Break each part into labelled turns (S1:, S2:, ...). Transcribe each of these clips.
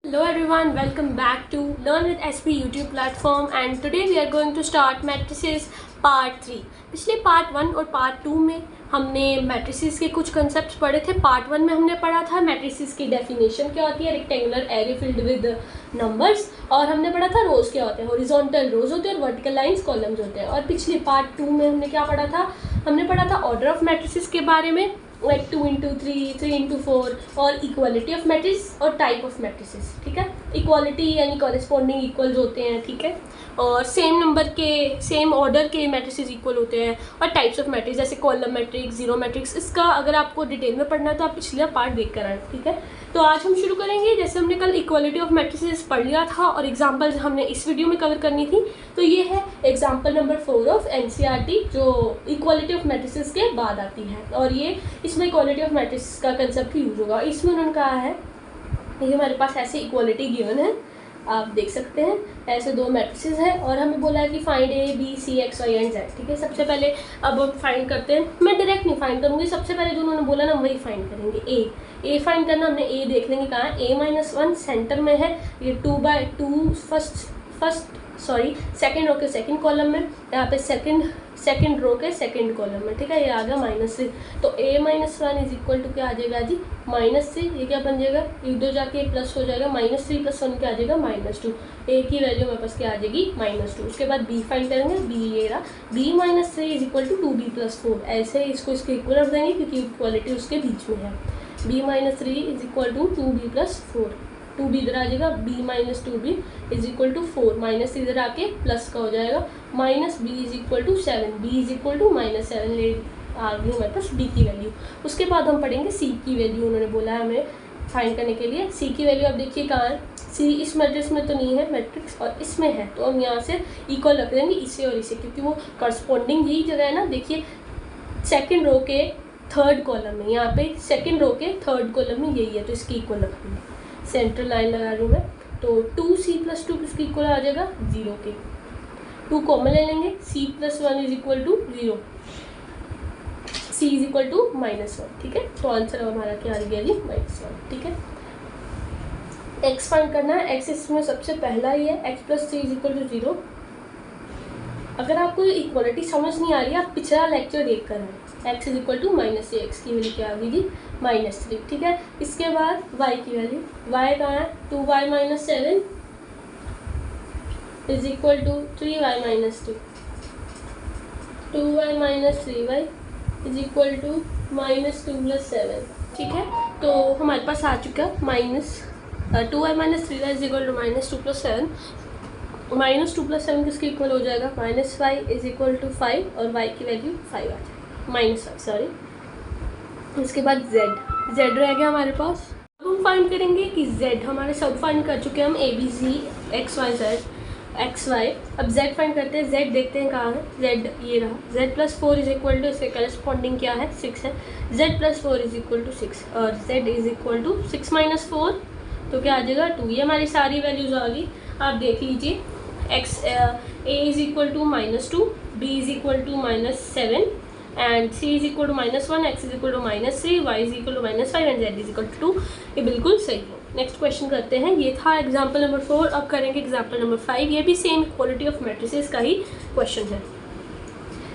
S1: Hello everyone, welcome back to Learn with SP YouTube platform and today we are going to start matrices part 3। पिछले part 1 और part 2 में हमने matrices के कुछ concepts पढ़े थे। पार्ट 1 में हमने पढ़ा था मैट्रिसेस की डेफिनेशन क्या होती है, rectangular array filled with numbers, और हमने पढ़ा था रोज क्या होते हैं, हॉरिजॉन्टल रोज होते हैं और वर्टिकल लाइंस कॉलम्स होते हैं। और पिछले पार्ट 2 में हमने क्या पढ़ा था, हमने पढ़ा था ऑर्डर ऑफ मैट्रिसेस के बारे में, लाइक 2 into 3, 3 into 4 और इक्वालिटी ऑफ मैट्रिस और टाइप ऑफ मैट्रिसेस। ठीक है, इक्वालिटी यानी कॉरेस्पॉन्डिंग इक्वल्स होते हैं, ठीक है, और सेम नंबर के सेम ऑर्डर के मैट्रिसेस इक्वल होते हैं। और टाइप्स ऑफ मैट्रिक्स जैसे कॉलम मैट्रिक्स, जीरो मैट्रिक्स, इसका अगर आपको डिटेल में पढ़ना है तो आप पिछला पार्ट देख कर आए। ठीक है, तो आज हम शुरू करेंगे। जैसे हमने कल इक्वालिटी ऑफ मैट्रिसेस पढ़ लिया था और एग्जाम्पल्स हमने इस वीडियो में कवर करनी थी, तो ये है एग्जाम्पल नंबर 4 ऑफ NCERT जो इक्वालिटी ऑफ मैट्रिसेस के बाद आती है। और ये इसमें इक्वालिटी ऑफ मैट्रिसेस का कंसेप्ट यूज होगा। इसमें उन्होंने कहा है ये हमारे पास ऐसे इक्वालिटी गिवन है, आप देख सकते हैं ऐसे दो मैट्रिसेस है और हमें बोला है कि find A B C X Y and Z। ठीक है, सबसे पहले अब हम फाइंड करते हैं। मैं डायरेक्ट नहीं फाइंड करूँगी, सबसे पहले जो उन्होंने बोला ना वही फाइंड करेंगे। A फाइंड करना, हमने A देख लेंगे कहाँ है, A-1 सेंटर में है, ये 2/2 सेकेंड रो के सेकेंड कॉलम में, यहाँ पे सेकेंड रो के सेकेंड कॉलम में। ठीक है, ये आ गया -3, तो A-1 इज इक्वल टू क्या आ जाएगा जी, -3। ये क्या बन जाएगा, इधर जाके प्लस हो जाएगा, -3 + 1 क्या आ जाएगा, -2। A की वैल्यू मेरे पास क्या आ जाएगी, -2। उसके बाद B फाइंड करेंगे, B ये रहा, B-3 is equal to 2B + 4। ऐसे इसको इसके इक्वल रख देंगे क्योंकि इक्वालिटी उसके बीच में है। B-3 is equal to 2B + 4, 2B इधर आ जाएगा, B-2B is equal to 4, minus इधर आके प्लस का हो जाएगा, -B is equal to 7, B is equal to -7 ले आ गई हमारे पास B की वैल्यू। उसके बाद हम पढ़ेंगे C की वैल्यू। उन्होंने बोला है हमें फाइंड करने के लिए C की वैल्यू। अब देखिए कहाँ है, C इस मैट्रिक्स में तो नहीं है मैट्रिक्स और इसमें है, तो हम यहाँ से इक्वल रख देंगे इसे और इसे, क्योंकि वो करस्पॉन्डिंग यही जगह है ना। देखिए सेकेंड रो के थर्ड कॉलम में, यहाँ पे सेकेंड रो के थर्ड कॉलम में यही है, तो इसकी इक्वल रख देंगे। सेंट्रल लाइन लगा रही हूँ मैं, तो 2C + 2 किसकी इक्वल आ जाएगा, 0 के। 2 कॉमन ले लेंगे, C + 1 is equal to 0, C is equal to -1। ठीक है, तो आंसर हमारा क्या आ गया जी, -1। ठीक है, X फाइंड करना है, X इसमें सबसे पहला ही है, X + 3 इज इक्वल टू 0। अगर आपको इक्वालिटी समझ नहीं आ रही है, आप पिछला लेक्चर देख कर आए। X is equal to -3, X की वैल्यू क्या आ गई जी, -3। ठीक है, इसके बाद Y की वैल्यू, Y कहाँ है, 2Y - 7 is equal to 3Y - 2, 2Y - 3Y is equal to -2 + 7। ठीक है, तो हमारे पास आ चुका है -2Y - 3Y is equal to -2 + 7। -2 + 7 किसके इक्वल हो जाएगा, -5 इज इक्वल टू 5 और Y की वैल्यू 5 आ जाएगी, -5 सॉरी। उसके बाद Z रह गया हमारे पास। अब हम फाइंड करेंगे कि Z हमारे सब फाइंड कर चुके हैं हम, ABC X Y Z X Y। अब Z फाइंड करते हैं, Z देखते हैं कहाँ है, Z ये रहा, Z + 4 इज इक्वल टू, इसके करस्पॉन्डिंग क्या है, 6 है, Z + 4 इज इक्वल टू 6 और Z इज इक्वल टू 6 - 4, तो क्या आ जाएगा 2। ये हमारी सारी वैल्यूज आ गई, आप देख लीजिए। A is equal to -2, B is equal to -7 and C is equal to -1, X is equal to -3, Y is equal to -5 and Z is equal to 2। ये बिल्कुल सही है। नेक्स्ट क्वेश्चन करते हैं, ये था एग्जाम्पल नंबर 4। अब करेंगे एग्जाम्पल नंबर 5। ये भी सेम इक्वालिटी ऑफ मैट्रिसेस का ही क्वेश्चन है।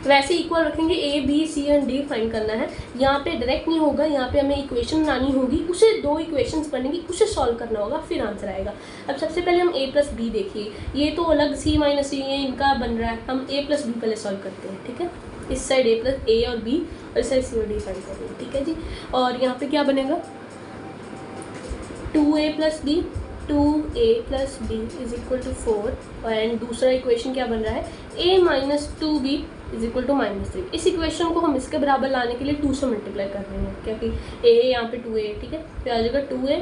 S1: वैसे इक्वल रखेंगे, A B C and D find करना है। यहाँ पे डायरेक्ट नहीं होगा, यहाँ पे हमें इक्वेशन बनानी होगी, उसे 2 इक्वेशंस बनेंगी, उसे सॉल्व करना होगा, फिर आंसर आएगा। अब सबसे पहले हम A + B देखिए, ये तो अलग C - C है, इनका बन रहा है, हम A + B पहले सॉल्व करते हैं। ठीक है, इस साइड A और B और इस साइड C और D फाइंड करेंगे। ठीक है जी, और यहाँ पे क्या बनेगा, 2A + B, 2A + B is equal to 4 and दूसरा इक्वेशन क्या बन रहा है, A - 2B is equal to -3। इस इक्वेशन को हम इसके बराबर लाने के लिए 2 से मल्टीप्लाई कर रहे हैं, क्योंकि A यहाँ पे 2A। ठीक है, तो आ जाएगा 2A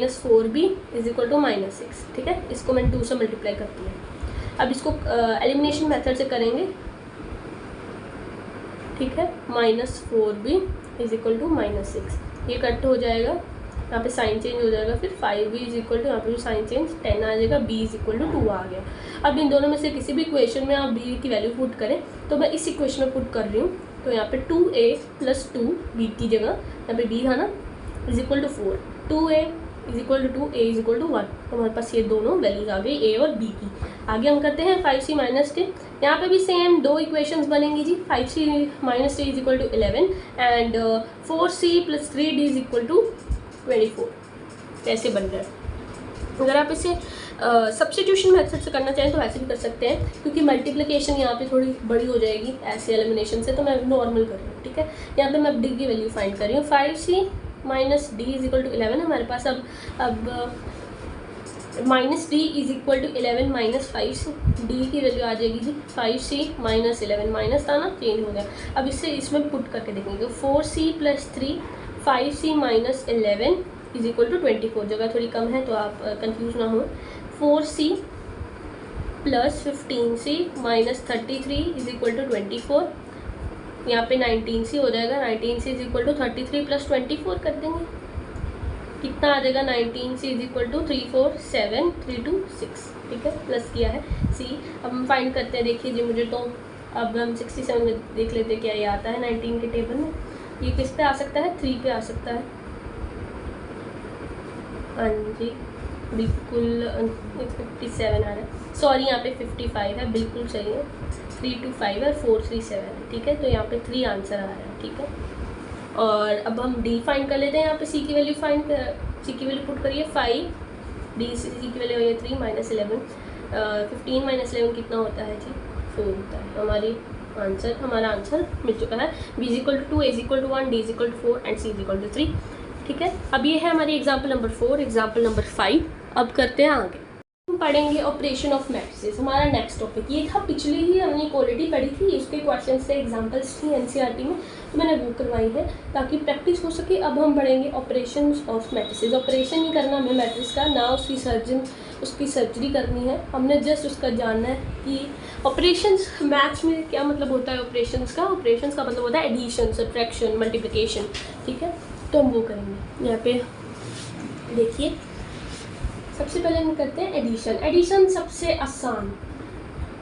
S1: - 4B is equal to -6। ठीक है, इसको मैंने 2 से मल्टीप्लाई कर दिया। अब इसको एलिमिनेशन मेथड से करेंगे। ठीक है, -4B इज इक्वल टू -6, ये कट हो जाएगा, यहाँ पे साइन चेंज हो जाएगा, फिर 5B इज इक्वल टू, यहाँ पे भी साइन चेंज 10 आ जाएगा, B इज इक्वल टू 2 आ गया। अब इन दोनों में से किसी भी इक्वेशन में आप B की वैल्यू पुट करें, तो मैं इस इक्वेशन में पुट कर रही हूँ, तो यहाँ पे 2A + 2B की जगह यहाँ पे B था ना, is equal to 4, 2A is equal to 2, A is equal to 1। तो हमारे पास ये दोनों वैल्यूज आ गई ए और बी की। आगे हम करते हैं 5c माइनस टे। यहाँ पे भी सेम दो इक्वेशंस बनेंगी जी। 5c minus D is equal to 11 and 4c plus 3d is equal to 24। कैसे बन रहा है? अगर आप इसे सब्स्टिट्यूशन मेथड से करना चाहें तो ऐसे भी कर सकते हैं, क्योंकि मल्टीप्लिकेशन यहाँ पे थोड़ी बड़ी हो जाएगी ऐसे एलिमिनेशन से, तो मैं नॉर्मल कर रही हूँ। ठीक है, यहाँ पे मैं डी की वैल्यू फाइंड कर रही हूँ। 5c minus D is equal to 11 हमारे पास। अब minus D is equal to 11 minus 5c। D की वैल्यू आ जाएगी जी 5c माइनस 11, माइनस था ना, चेंज हो गया। अब इससे इसमें पुट करके देखेंगे। 4c plus 3 5c minus 11 is equal to 24। जगह थोड़ी कम है तो आप कंफ्यूज ना हो। 4c plus 15c minus 33 is equal to 24। यहाँ पे 19c हो जाएगा। 19c is equal to 33 plus 24 कर देंगे। कितना आ जाएगा? 19c is equal to 3 4 7 3 2 6। ठीक है, प्लस किया है c। अब हम फाइंड करते हैं। देखिए जी, मुझे तो अब हम 67 में देख लेते हैं क्या ये आता है 19 के टेबल में। ये किस पे आ सकता है? 3 पे आ सकता है। हाँ जी, बिल्कुल 57 आ रहा है। सॉरी, यहाँ पे 55 है, बिल्कुल सही है। 325 है, 437 है। ठीक है, तो यहाँ पे 3 आंसर आ रहा है। ठीक है, और अब हम डी फाइंड कर लेते हैं। यहाँ पे सी की वैल्यू सी की वैल्यू पुट करिए 5। डी सी की वैल्यू है 3 माइनस 11। 15 माइनस 11 कितना होता है जी? 4 होता है। हमारा आंसर मिल चुका है। B is equal to 2, A is equal to 1, D is equal to 4 and C is equal to 3। ठीक है, अब ये है हमारी एग्जाम्पल नंबर 4। एग्जाम्पल नंबर 5 अब करते हैं आगे। हम पढ़ेंगे ऑपरेशन ऑफ मैट्रिसेस, हमारा नेक्स्ट टॉपिक। ये था पिछली ही हमने क्वालिटी पढ़ी थी, उसके क्वेश्चन थे, एग्जाम्पल्स थी एनसीईआरटी में, तो मैंने वो करवाई है ताकि प्रैक्टिस हो सके। अब हम पढ़ेंगे ऑपरेशन ऑफ मैट्रिसेस। ऑपरेशन ही करना हमें मैट्रिक्स का, ना उसकी सर्जरी करनी है। हमने जस्ट उसका जानना है कि ऑपरेशंस मैथ्स में क्या मतलब होता है। ऑपरेशंस का मतलब होता है एडिशन, सब्ट्रैक्शन, मल्टीप्लिकेशन। ठीक है, तो हम वो करेंगे। यहाँ पे देखिए, सबसे पहले हम करते हैं एडिशन। एडिशन सबसे आसान,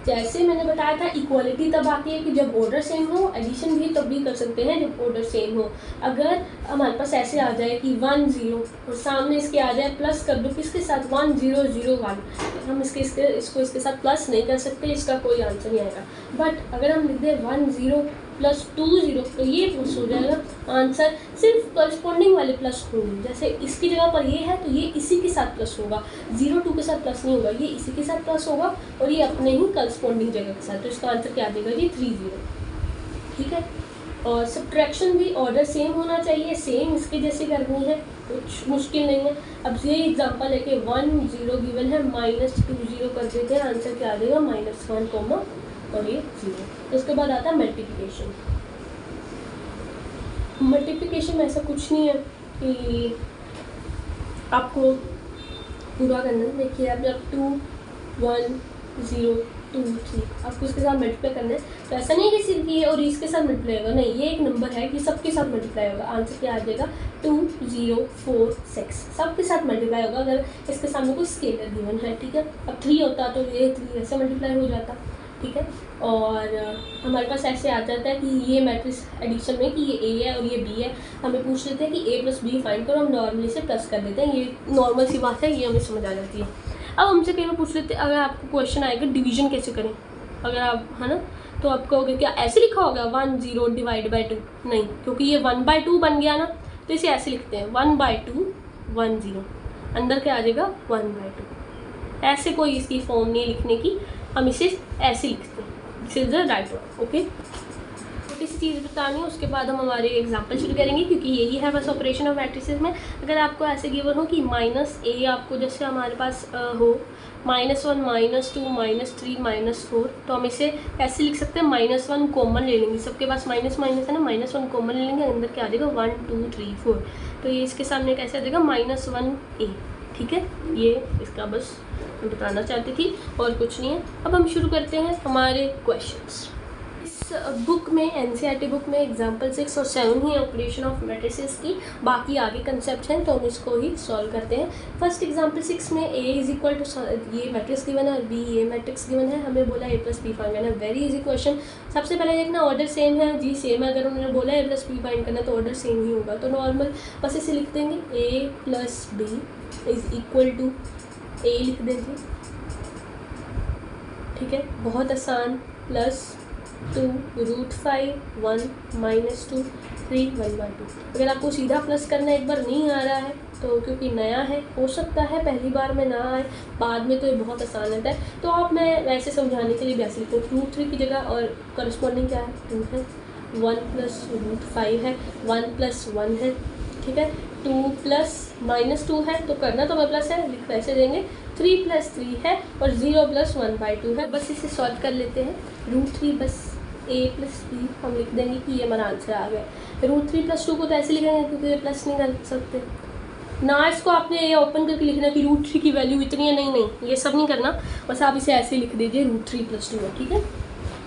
S1: जैसे मैंने बताया था इक्वालिटी तब आती है कि जब ऑर्डर सेम हो। एडिशन भी तब भी कर सकते हैं जब ऑर्डर सेम हो। अगर हमारे पास ऐसे आ जाए कि 1 0 और सामने इसके आ जाए प्लस कर दो किसके साथ? 1 0 0 1, हम इसको इसके साथ प्लस नहीं कर सकते, इसका कोई आंसर नहीं आएगा। बट अगर हम लिख दें 1 0 प्लस 2 0 तो ये प्लस हो जाएगा। आंसर सिर्फ करस्पॉन्डिंग वाले प्लस होंगे। जैसे इसकी जगह पर ये है तो ये इसी के साथ प्लस होगा, 0 2 के साथ प्लस नहीं होगा, ये इसी के साथ प्लस होगा और ये अपने ही करस्पॉन्डिंग जगह के साथ। तो इसका आंसर क्या आ जाएगा जी? 3 0। ठीक है, और सब्ट्रैक्शन भी ऑर्डर सेम होना चाहिए, सेम इसके जैसे करनी है, कुछ मुश्किल नहीं है। अब ये एग्जांपल है कि 1 0 गिवन है, -2 0 कर देते हैं, आंसर क्या आ जाएगा? -1, और ये 0। उसके बाद आता है मल्टीप्लिकेशन। मल्टीप्लिकेशन में ऐसा कुछ नहीं है कि आपको पूरा करना है। देखिए, आप जब 2 1 0 2 3 आपको उसके साथ मल्टीप्लाई करना है, तो ऐसा नहीं है कि सिर्फ ये और इसके साथ मल्टीप्लाई होगा, नहीं, ये एक नंबर है कि सबके साथ मल्टीप्लाई होगा। आंसर क्या आ जाएगा? 2 0 4 6, सबके साथ मल्टीप्लाई होगा अगर इसके सामने कोई स्केलर गिवन है। ठीक है, अब 3 होता तो ये 3 ऐसे मल्टीप्लाई हो जाता। ठीक है, और हमारे पास ऐसे आ जाता है कि ये मैट्रिक्स एडिशन में कि ये ए है और ये बी है, हमें पूछ लेते हैं कि ए प्लस बी फाइंड करो, हम नॉर्मली से प्लस कर देते हैं। ये नॉर्मल सी बात है, ये हमें समझ आ जाती है। अब हमसे कई बार पूछ लेते हैं, अगर आपको क्वेश्चन आएगा डिवीजन कैसे करें, अगर आप है ना, तो आप कहोगे क्या ऐसे लिखा होगा 1 0 डिवाइड बाई 2? नहीं, क्योंकि ये 1/2 बन गया ना, तो इसे ऐसे लिखते हैं 1/2 1 0, अंदर क्या आ जाएगा? 1/2। ऐसे कोई इसकी फॉर्म नहीं है लिखने की, हम इसे ऐसे लिखते हैं। This is the right one. Okay, छोटी सी चीज़ बतानी है, उसके बाद हम हमारे एग्जांपल शुरू करेंगे, क्योंकि यही है बस ऑपरेशन ऑफ मैट्रिसेस में। अगर आपको ऐसे गिवन हो कि -a आपको जैसे हमारे पास हो -1 -2 -3 -4, तो हम इसे ऐसे लिख सकते हैं। -1 कॉमन ले लेंगे, सबके पास माइनस माइनस है ना, -1 कॉमन ले लेंगे, अंदर क्या आ जाएगा? 1 2 3 4, तो ये इसके सामने कैसे आ जाएगा? -1a। ठीक है, ये इसका बस मैं बताना चाहती थी और कुछ नहीं है। अब हम शुरू करते हैं हमारे क्वेश्चंस। इस बुक में, एनसीईआरटी बुक में एग्जाम्पल 6 और 7 ही ऑपरेशन ऑफ मैट्रिसेस की, बाकी आगे कंसेप्ट हैं तो हम इसको ही सॉल्व करते हैं। फर्स्ट एग्जाम्पल 6 में ए इज इक्वल टू, ये मैट्रिक्स गिवन है और बी ये मैट्रिक्स गिवन है, हमें बोला ए प्लस बी फाइंड करना है। Very easy question. सबसे पहले देखना ऑर्डर सेम है जी, सेम है। अगर उन्होंने बोला ए प्लस बी फाइंड करना तो ऑर्डर सेम ही होगा, तो नॉर्मल बस इसे लिख देंगे a plus B is equal to A लिख देंगे, ठीक है, बहुत आसान, प्लस 2√5 1 -2 3 1/2। अगर आपको सीधा प्लस करना एक बार नहीं आ रहा है तो क्योंकि नया है, हो सकता है पहली बार में ना आए, बाद में तो ये बहुत आसान रहता है। तो आप मैं वैसे समझाने के लिए भी ऐसे लिखूँ, √3 की जगह, और करस्पॉन्डिंग क्या है 2 है, 1 + √5 है, 1 + 1 है, ठीक है, 2 + -2 है, तो करना तो प्लस है, लिख वैसे देंगे, 3 + 3 है, और 0 + 1/2 है। बस इसे सॉल्व कर लेते हैं। √3 बस a + b हम लिख देंगे कि ये हमारा आंसर आ गया। √3 + 2 को तो ऐसे लिखेंगे क्योंकि ये प्लस नहीं कर सकते ना, इसको आपने ये ओपन करके लिखना कि √3 की वैल्यू इतनी है, नहीं ये सब नहीं करना, बस आप इसे ऐसे लिख दीजिए √3 + 2 है, ठीक है।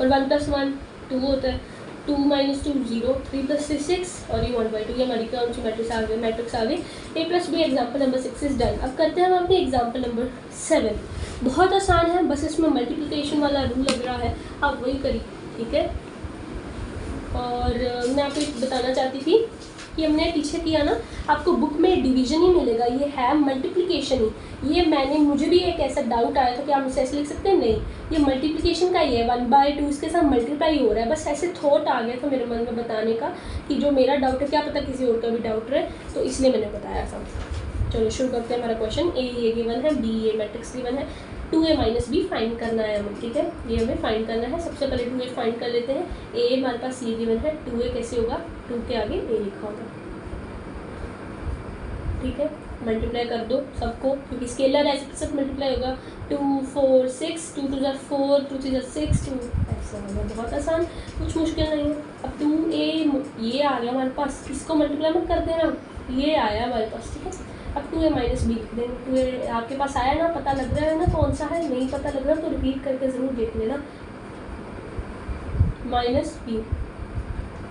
S1: और 1 + 1 2 होता है, 2 - 2 0, 3 + 3 6, और ये 1/2, ये हमारी कौन सी मैट्रिक्स आ गई, a + b example number 6 is done. अब करते हैं हम अपने एग्जाम्पल नंबर 7। बहुत आसान है, बस इसमें मल्टीप्लिकेशन वाला रूल लग रहा है, आप वही करिए, ठीक है। और मैं आपको एक बताना चाहती थी कि हमने पीछे किया ना, आपको बुक में डिवीजन ही मिलेगा, ये है मल्टीप्लिकेशन ही। ये मुझे भी एक ऐसा डाउट आया था कि आप मुझसे ऐसे लिख सकते हैं, नहीं, ये मल्टीप्लिकेशन का ही है, 1/2 इसके साथ मल्टीप्लाई हो रहा है, बस ऐसे थॉट आ गया था मेरे मन में बताने का कि जो मेरा डाउट है, क्या पता किसी और का भी डाउट रहे, तो इसलिए मैंने बताया था। चलो शुरू करते हैं हमारा क्वेश्चन। ये गिवन है, बी ये मैट्रिक्स गिवन है, 2a - b फाइंड करना है हमें, ठीक है, ये हमें फाइंड करना है। सबसे पहले 2a फाइंड कर लेते हैं। a हमारे पास ये गिवन है, 2a कैसे होगा, 2 के आगे a लिखा होगा, ठीक है, मल्टीप्लाई कर दो सबको, क्योंकि स्केलर है, सबके साथ मल्टीप्लाई होगा। 2 4 6, 2 2 = 4, 2 3 = 6, 2 ऐसा होगा, बहुत आसान, कुछ मुश्किल नहीं है। अब 2a ये आ गया हमारे पास, इसको मल्टीप्लाई मत कर देना, ये आया हमारे पास, ठीक है। अब 2a - b लिख देंगे। 2a आपके पास आया ना, पता लग रहा है ना कौन सा है, नहीं पता लग रहा तो रिपीट करके ज़रूर देख लेना। -b,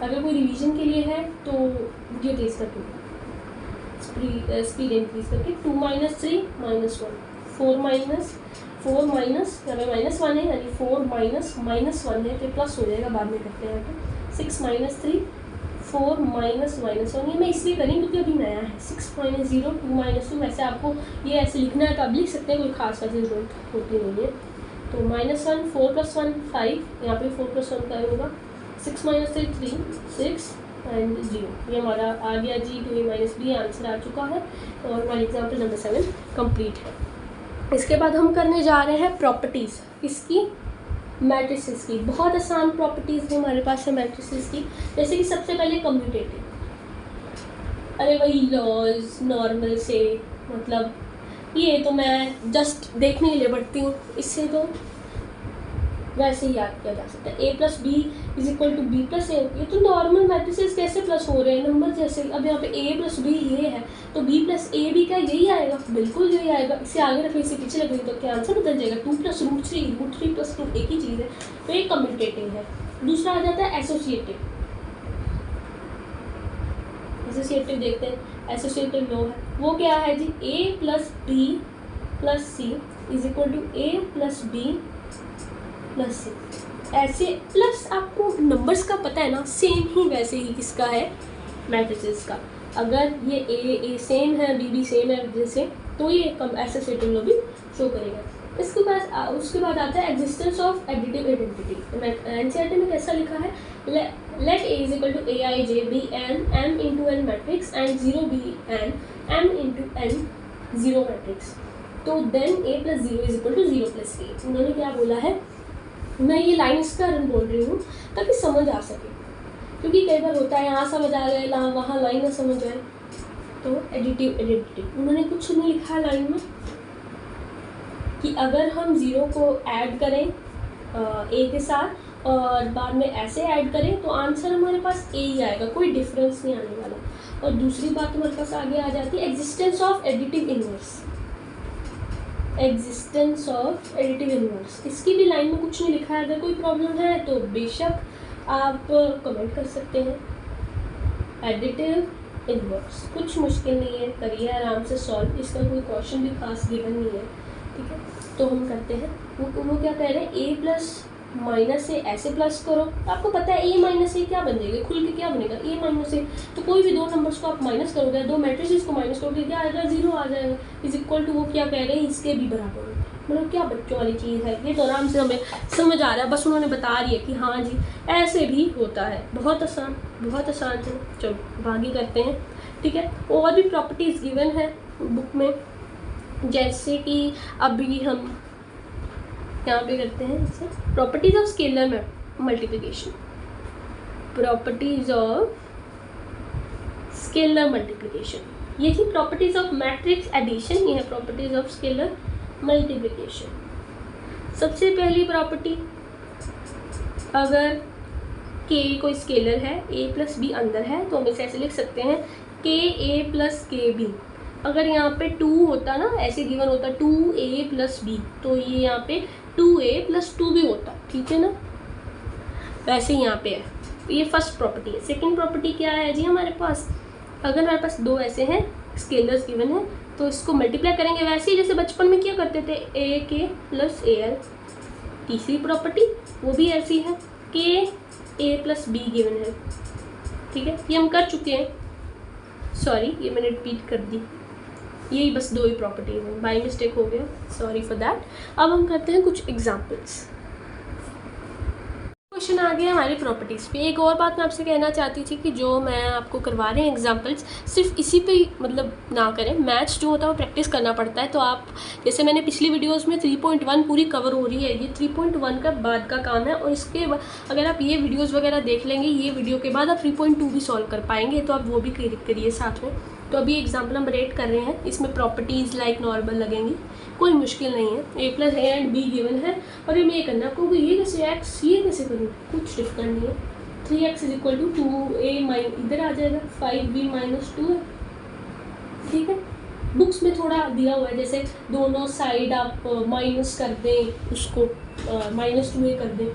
S1: अगर कोई रिवीजन के लिए है तो वीडियो तेज कर दूँगा, स्पीड इंक्रीज करके। 2 - 3 - 1, 4 माइनस यहाँ पे -1 है, यानी 4 -1 है, फिर प्लस हो जाएगा, बाद में करते हैं। तो 6 - 3 4 -1, ये मैं इसलिए करी क्योंकि अभी नया है। 6 - 0 2 - 2, वैसे आपको ये ऐसे लिखना है तो आप लिख सकते हैं, कोई खास वैसे जरूरत होती नहीं है। तो -1 4 + 1 5, यहाँ पे 4 + 1 क्या होगा, 6 - 3 3 6 एंड 0, ये हमारा आ गया जी। 2a - b आंसर आ चुका है, और हमारी एग्जाम्पल नंबर 7 कंप्लीट है। इसके बाद हम करने जा रहे हैं प्रॉपर्टीज़, इसकी मैट्रिसेस की। बहुत आसान प्रॉपर्टीज़ भी हमारे पास है मैट्रिसेस की, जैसे कि सबसे पहले कम्यूटेटिव, अरे वही लॉज नॉर्मल से, मतलब ये तो मैं जस्ट देखने के लिए पढ़ती हूँ, इससे तो वैसे ही याद किया जा सकता है। a + b = b + a, ये तो नॉर्मल मैट्रिसेस कैसे प्लस हो रहे हैं नंबर जैसे। अब यहाँ पे a + b ये है, तो b + a भी क्या यही आएगा, बिल्कुल यही आएगा। इसे आगे रखें, इसे पीछे रखें, तो क्या आंसर बदल जाएगा, 2 + √3, √3 + 2 एक ही चीज़ है, तो ये कम्यूटेटिव है। दूसरा आ जाता है एसोसिएटिव। एसोसिएटिव देखते हैं, एसोसिएटिव लो है, वो क्या है जी, a + b + c = a + b + c। ऐसे प्लस आपको नंबर्स का पता है ना, सेम ही वैसे ही किसका है, मैट्रिसेस का। अगर ये ए सेम है, बी सेम है जैसे, तो ये कम एसोसिएटिव लो भी शो करेगा। उसके बाद आता है existence of additive identity. NCERT में कैसा लिखा है, let a = aij be an m × n matrix and 0 be an m × n 0 matrix, तो देन a + 0 = 0 + a। उन्होंने क्या बोला है, मैं ये लाइन इस कारण बोल रही हूँ ताकि समझ आ सके, क्योंकि कई बार होता है यहाँ समझ आ गया, वहाँ लाइन ना समझ आए। तो एडिटिव आइडेंटिटी, उन्होंने कुछ नहीं लिखा है लाइन में कि अगर हम 0 को ऐड करें a के साथ और बाद में ऐसे ऐड करें तो आंसर हमारे पास a ही आएगा, कोई डिफरेंस नहीं आने वाला। और दूसरी बात हमारे पास आगे आ जाती है existence of additive inverse. Existence of additive inverse, इसकी भी लाइन में कुछ नहीं लिखा है। अगर कोई प्रॉब्लम है तो बेशक आप कमेंट कर सकते हैं। एडिटिव इनवर्स कुछ मुश्किल नहीं है, करिए आराम से सॉल्व, इसका कोई क्वेश्चन भी खास गिवन नहीं है, ठीक है। तो हम करते हैं, वो क्या कह रहे हैं, a + माइनस से ऐसे प्लस करो, आपको पता है ए माइनस ए क्या बन जाएगा, खुल के क्या बनेगा ए माइनस ए। तो कोई भी दो नंबर्स को आप माइनस करोगे, दो मैट्रिसेस को माइनस करोगे, क्या आएगा, 0 आ जाएगा। इज इक्वल टू वो क्या कह रहे हैं, इसके भी बराबर है। मतलब क्या बच्चों वाली चीज़ है ये, तो आराम से हमें समझ आ रहा है, बस उन्होंने बता रही है कि हाँ जी ऐसे भी होता है। बहुत आसान है। चलो आगे करते हैं, ठीक है। और भी प्रॉपर्टीज़ गिवन है बुक में, जैसे कि अभी हम यहाँ पे करते हैं जैसे properties of scalar multiplication, properties of scalar multiplication. ये थी प्रॉपर्टीज ऑफ मैट्रिक्स एडिशन, ये है प्रॉपर्टीज ऑफ स्केलर मल्टीप्लिकेशन। सबसे पहली प्रॉपर्टी, अगर k कोई स्केलर है, a प्लस बी अंदर है, तो हम इसे ऐसे लिख सकते हैं k a प्लस के बी। अगर यहाँ पे 2 होता ना, ऐसे गिवन होता 2a प्लस बी, तो ये यहाँ पे 2a प्लस 2 भी होता, ठीक है ना, वैसे यहाँ पे है। ये फर्स्ट प्रॉपर्टी है। सेकंड प्रॉपर्टी क्या है जी हमारे पास, अगर हमारे पास दो ऐसे हैं स्केलर्स गिवन है, तो इसको मल्टीप्लाई करेंगे वैसे ही जैसे बचपन में क्या करते थे, ए के प्लस ए एल। तीसरी प्रॉपर्टी वो भी ऐसी है, के ए प्लस बी गिवन है, ठीक है, ये हम कर चुके हैं, सॉरी ये मैंने रिपीट कर दी, यही बस दो ही प्रॉपर्टीज हैं, बाय मिस्टेक हो गया, सॉरी फॉर दैट। अब हम करते हैं कुछ एग्जांपल्स। क्वेश्चन आ गया हमारी प्रॉपर्टीज़ पे। एक और बात मैं आपसे कहना चाहती थी कि जो मैं आपको करवा रहे हैं एग्जांपल्स, सिर्फ इसी पे मतलब ना करें, मैथ्स जो होता है वो प्रैक्टिस करना पड़ता है। तो आप जैसे मैंने पिछली वीडियोस में 3.1 पूरी कवर हो रही है, ये 3.1 का बाद का काम है, और इसके बाद अगर आप ये वीडियोज़ वगैरह देख लेंगे, ये वीडियो के बाद आप 3.2 भी सॉल्व कर पाएंगे, तो आप वो भी करिए साथ में। तो अभी एग्जाम्पल हम रेट कर रहे हैं, इसमें प्रॉपर्टीज़ लाइक नॉर्मल लगेंगी, कोई मुश्किल नहीं है। A plus A and B given है, और ये मैं करना आपको ये कैसे एक्स ये कैसे करूँ, कुछ डिफिकल्ट नहीं है। 3x is equal to 2a mine इधर आ जाएगा, 5b माइनस 2 है, ठीक है। बुक्स में थोड़ा दिया हुआ है, जैसे दोनों साइड आप माइनस कर दें, उसको माइनस 2a कर दें।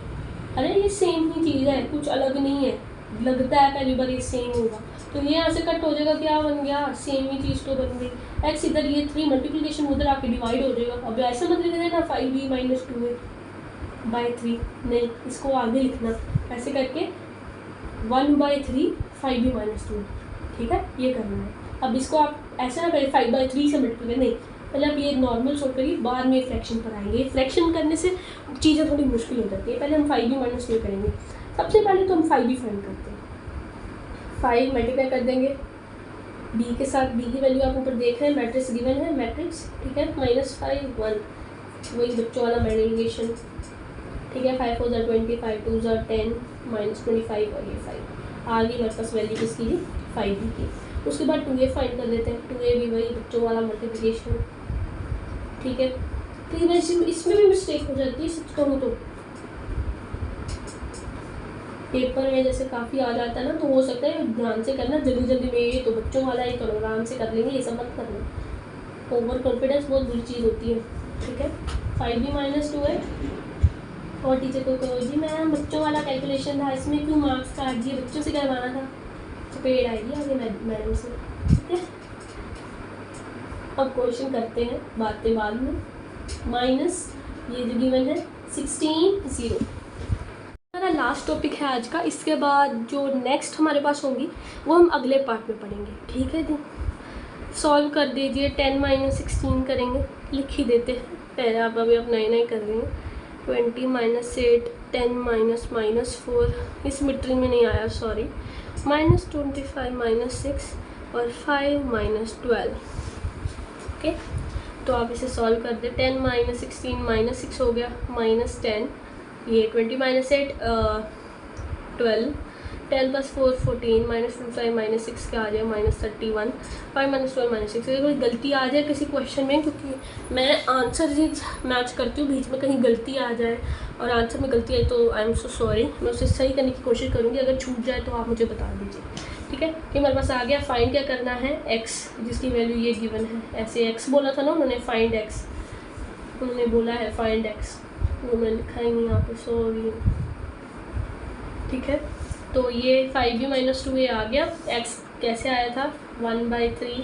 S1: अरे ये सेम ही चीज़ है, कुछ अलग नहीं है, लगता है पहली बार ये सेम होगा, तो ये यहाँ से कट हो जाएगा, क्या बन गया, सेम ही चीज़ तो बन गई। एक्स इधर ये 3 मल्टीप्लिकेशन उधर आके डिवाइड हो जाएगा। अब ऐसे मत लिख देना 5b माइनस 2a बाई 3, नहीं, इसको आगे लिखना ऐसे करके 1/3 5b माइनस 2, ठीक है, ये करना है। अब इसको आप ऐसे ना करें 5/3 से मल्टीप्लाई, नहीं, पहले आप ये नॉर्मल सॉल्व करिए, बाद में फ्रैक्शन पर आएंगे। फ्रैक्शन करने से चीज़ें थोड़ी मुश्किल हो जाती है। पहले हम 5b माइनस 2 करेंगे। सबसे पहले तो हम 5b फाइंड करते हैं, 5 मल्टीप्लाई कर देंगे b के साथ, b की वैल्यू आप ऊपर देख रहे हैं, मैट्रिक्स गिवन है, मैट्रिक्स, ठीक है, -5 1, वही बच्चों वाला मल्टीप्लिकेशन, ठीक है। 5 4 20, 5 2 10, -25 और ये 5 आ गई हमारे पास वैल्यू किसकी, 5b की। उसके बाद 2a फाइंड कर लेते हैं, 2a भी वही बच्चों वाला मल्टीप्लिकेशन, ठीक है। तो इसमें भी मिस्टेक हो जाती है, सच कहूँ तो पेपर में जैसे काफ़ी आ जाता है ना, तो हो सकता है ध्यान से करना, जल्दी में, ये तो बच्चों वाला है तो आराम से कर लेंगे, ये सब मत करना, ओवर कॉन्फिडेंस बहुत बुरी चीज़ होती है, ठीक है। 5b माइनस 2 है, और टीचर को कहो जी मैम बच्चों वाला कैलकुलेशन था, इसमें क्यों मार्क्स काट दिए, बच्चों से करवाना था, चपेट आएगी आगे मैडम से, ठीक है। अब क्वेश्चन करते हैं बाद में, माइनस ये जो गिवन है 16 0 हमारा लास्ट टॉपिक है आज का। इसके बाद जो नेक्स्ट हमारे पास होंगी वो हम अगले पार्ट में पढ़ेंगे, ठीक है जी। सॉल्व कर दीजिए, 10 - 16 करेंगे, लिख ही देते हैं, पहले आप अभी आप नए कर रहे हैं। 20 - 8, 10 - -4, इस मिट्री में नहीं आया, सॉरी, -25 - 6 और 5 - 12, ओके। तो आप इसे सॉल्व कर दे, 10 - 16 - 6 हो गया, -10, ये 20 - 8 12, 10 + 4 14, -25 - 6 क्या आ जाए, -31, 5 - 12 - 6। अगर कोई गलती आ जाए किसी क्वेश्चन में, क्योंकि मैं आंसर ही मैच करती हूँ, बीच में कहीं गलती आ जाए और आंसर में गलती आई तो आई एम सो सॉरी, मैं उसे सही करने की कोशिश करूँगी। अगर छूट जाए तो आप मुझे बता दीजिए, ठीक है। कि मेरे पास आ गया, फाइंड क्या करना है, x, जिसकी वैल्यू ये गिवन है, ऐसे x बोला था ना उन्होंने, फाइंड x उन्होंने बोला है, फाइंड x, वो मैंने लिखा ही नहीं यहाँ पे, सॉरी, ठीक है। तो ये 5b माइनस 2a आ गया, x कैसे आया था, 1/3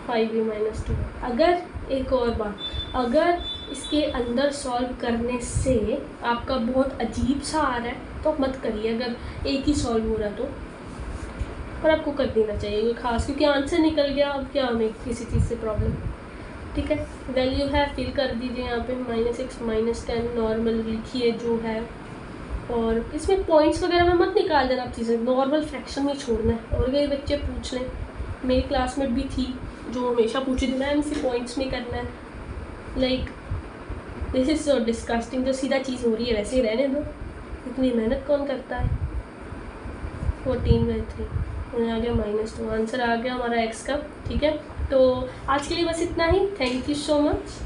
S1: 5b माइनस 2। अगर एक और बात, अगर इसके अंदर सॉल्व करने से आपका बहुत अजीब सा आ रहा है तो आप मत करिए, अगर एक ही सॉल्व हो रहा तो, पर आपको कर देना चाहिए कोई खास, क्योंकि आंसर निकल गया, अब क्या हमें किसी चीज़ से प्रॉब्लम। ठीक है, वैल्यू है फिल कर दीजिए यहाँ पे -6 -10 नॉर्मल लिखिए जो है, और इसमें पॉइंट्स वगैरह में मत निकाल देना आप चीज़ें, नॉर्मल फ्रैक्शन में छोड़ना है। और कई बच्चे पूछ लें, मेरी क्लासमेट भी थी जो हमेशा पूछी थी मैम इसे पॉइंट्स में करना है, like this is so disgusting, जो सीधा चीज़ हो रही है वैसे ही रहने दो, इतनी मेहनत कौन करता है। 14/3 आ गया -2, आंसर आ गया हमारा x का। ठीक है, तो आज के लिए बस इतना ही। Thank you so much.